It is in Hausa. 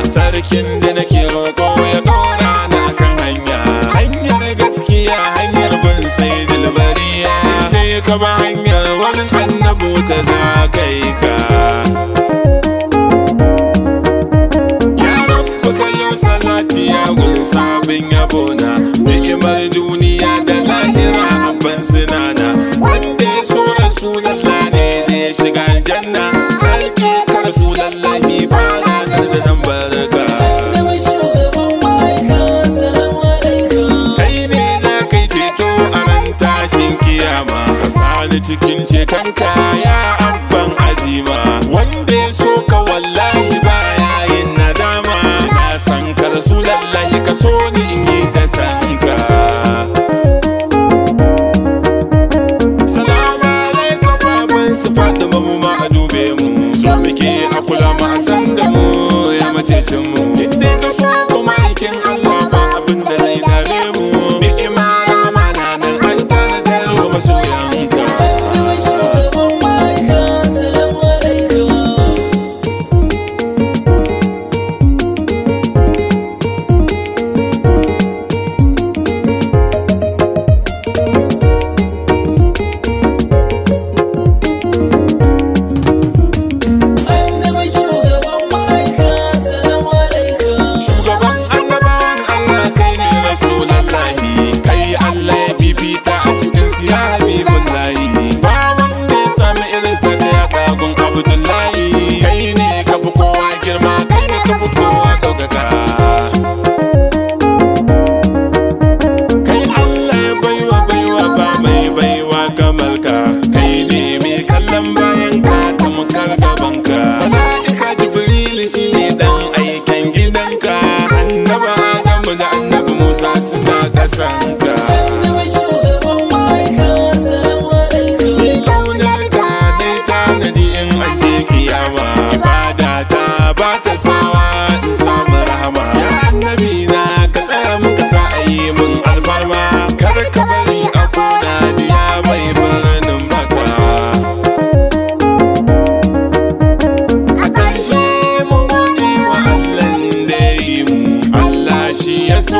sarkin da nake roƙo ya ɗora na kan hanya, hanyar gaskiya, hanyar bin sai dilbariya. Ne ka ba hanyar wani annabu ta za kai ka. Ya rabu ka yi salati ya gun sabin yabona, ni'imar duniya da lahira abban sinana. Wanda ya so Rasulallah ne zai shiga aljanna, harki ka Rasulallahi ba na da nan baraka. Kai ne za kai ceto a ran tashin kiyama, ka sani cikin cetonka ya abban azima. Wanda ya so ka wallahi ba yayin nadama, na san ka Rasulallahi ka so ni in yi ta san ka. Salamu alaikum baban su faɗi mu ma a dube mu, so muke a kula ma a san da mu ya macecin mu. Inda ka so kuma aikin Allah ba abin da zai dame mu, ni'ima rama na nan an tanadar wa masoyanka. Yes,